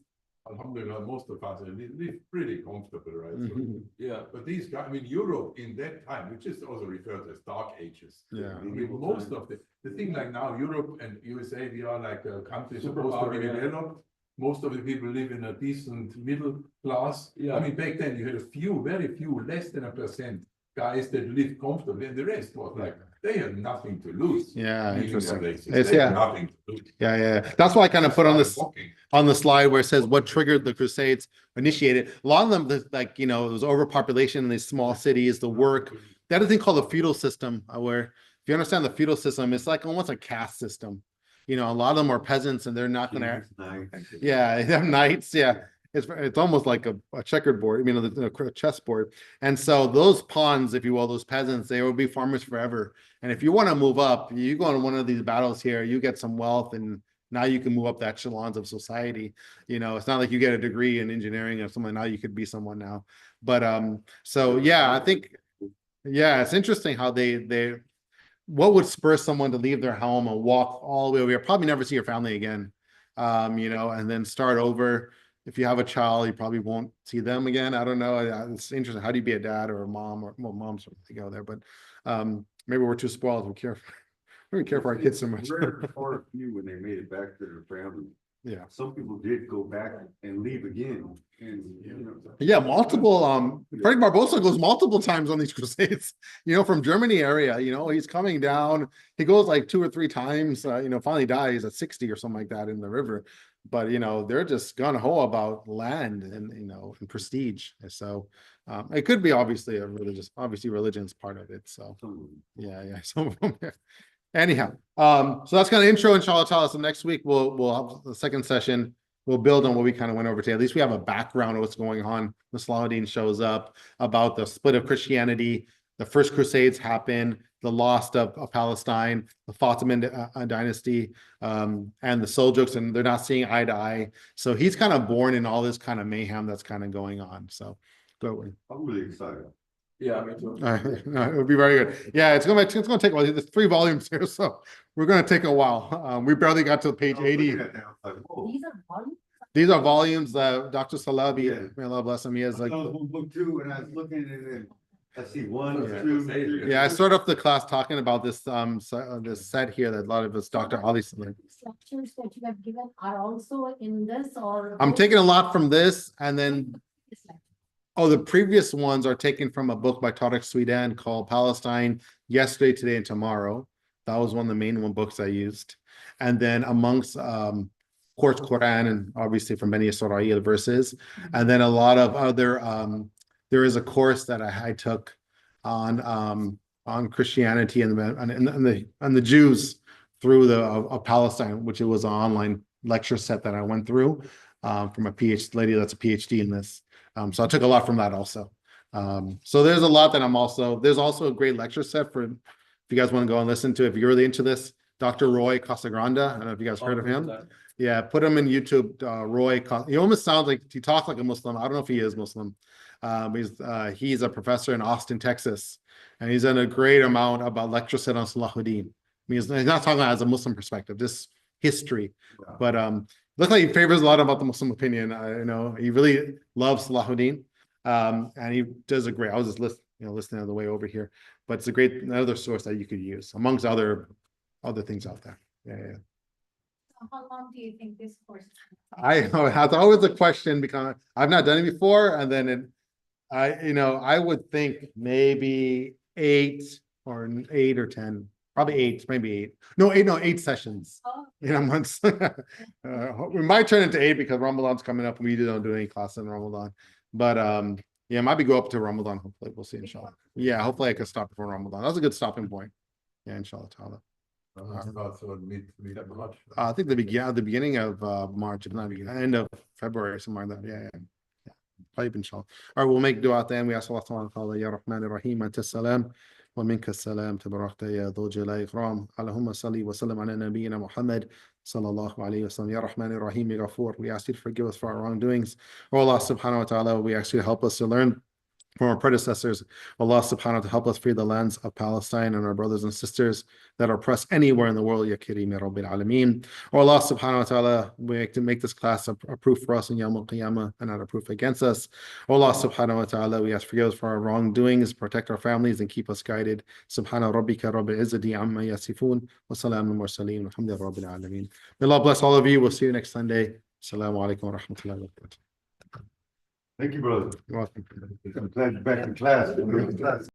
alhamdulillah, most of us live pretty comfortable, right? So, Mhm. Yeah. but these guys, I mean, Europe in that time, which is also referred to as dark ages. Yeah. I mean, most of the thing like now, Europe and USA, we are like a country supposed to be Superpower, yeah. developed. Most of the people live in a decent middle class. Yeah. I mean, back then you had very few, less than 1% guys that lived comfortably, and the rest was like, they had nothing to lose. Yeah, Leaving interesting. their places. It's- They had yeah. nothing to lose. Yeah. That's why I kind of put on this, Walking. on the slide where it says what triggered the Crusades initiated. A lot of them, like, you know, it was overpopulation in these small cities, the work. That is thing called the feudal system, where if you understand the feudal system, it's like almost a caste system. You know, a lot of them are peasants and they're not gonna, yeah, they have knights, yeah. It's almost like a checkered board, I mean, a chessboard. And so those pawns, if you will, those peasants, they will be farmers forever. And if you want to move up, you go on one of these battles here, you get some wealth, and now you can move up the echelons of society. You know, it's not like you get a degree in engineering or something, now you could be someone now. But so yeah, I think, yeah, it's interesting how they what would spur someone to leave their home and walk all the way over here, probably never see your family again. You know, and then start over. If you have a child, you probably won't see them again. I don't know. It's interesting. How do you be a dad or a mom, or well, moms to go there, but maybe we're too spoiled. We care for our kids so much. Rare for a few when they made it back to their family. Yeah. Some people did go back and leave again, and, you know. Yeah, multiple, Frank Barbosa goes multiple times on these crusades, you know, from Germany area, you know, he's coming down, he goes like 2 or 3 times, you know, finally dies at 60 or something like that in the river. But, you know, they're just gung-ho about land and, you know, and prestige. And so it could be obviously religion's part of it. So, yeah, some of them. Anyhow, so that's kind of intro, inshallah ta'ala. So next week we'll have the second session. We'll build on what we kind of went over today. At least we have a background of what's going on. The Salauddin shows up, about the split of Christianity, the first Crusades happen, the loss of Palestine, the Fatimid dynasty, and the Seljuks, and they're not seeing eye to eye. So he's kind of born in all this kind of mayhem that's kind of going on. So go. I'm really excited. Yeah, me too. No, it would be very good. Yeah, it's gonna take a while. There's 3 volumes here, so we're gonna take a while. We barely got to page 80. These are volumes. These are volumes that Dr. Salabi, Yeah. may Allah bless him, he has like, I was on book 2 and I was looking and then I see 1, Yeah. 2, 3. yeah, I started off the class talking about this this set here that a lot of us, Dr. Ali said. Structures that you have given are also in this, or? I'm taking a lot from this, and then the previous ones are taken from a book by Tariq Suidan called Palestine Yesterday, Today, and Tomorrow. That was one of the main books I used. And then amongst course, Quran, and obviously from many Surah verses. And then a lot of other, there is a course that I took on Christianity and the Jews through the of Palestine, which it was an online lecture set that I went through from a PhD lady that's a PhD in this. So I took a lot from that also. So there's a lot that there's also a great lecture set for if you guys want to go and listen to. If you're really into this, Dr. Roy Casagrande. I don't know if you guys heard of him. Yeah, put him in YouTube. He almost sounds like he talks like a Muslim. I don't know if he is Muslim. He's a professor in Austin, Texas, and he's done a great amount about lecture set on Salauddin. I mean, he's not talking about as a Muslim perspective, just history. Yeah. But looks like he favors a lot about the Muslim opinion. You know, he really loves Salauddin, and he does a great. I was just listening on the way over here, but it's a great another source that you could use amongst other things out there. Yeah. How long do you think this course? I know that's always a question because I've not done it before, and then I would think maybe 8 or 10, probably 8, maybe 8. No, 8 sessions. Oh, Months. We might turn into 8 because Ramadan's coming up and we don't do any classes in Ramadan. But yeah, might be go up to Ramadan. Hopefully, we'll see. Inshallah. Yeah, hopefully I can stop before Ramadan. That's a good stopping point. Yeah, inshallah ta'ala. So mid March. I think the beginning of March, if not end of February, somewhere like that. Yeah. طيب إن شاء الله. All right, we'll make dua then. We ask Allah subhanahu wa ta'ala, Ya Rahman Ar-Rahim, Anta salam, wa minka salam, tabarakta ya dhul jalali ikram. Allahumma salli wa sallam ala nabiyyina Muhammad, sallallahu alayhi wa sallam. Ya Rahman Ar-Rahim, Ya Ghafoor. We ask you to forgive us for our wrongdoings. Oh Allah subhanahu wa ta'ala, we ask you to help us to learn from our predecessors. Allah subhanahu wa ta'ala, help us free the lands of Palestine and our brothers and sisters that are oppressed anywhere in the world. Ya Kareem, Ya Rabbil Alameen. Oh Allah subhanahu wa ta'ala, we make this class a proof for us in Yawm al-Qiyamah and not a proof against us. Oh Allah subhanahu wa ta'ala, we ask forgiveness for our wrongdoings, protect our families and keep us guided. Subhana rabbika rabbil izzati amma yasifun wa salamun mursaleen walhamdulillahi rabbil alameen. May Allah bless all of you. We'll see you next Sunday. Assalamu alaikum wa rahmatullahi wa barakatuh. Thank you, brother. You're welcome. I'm glad you're back in class.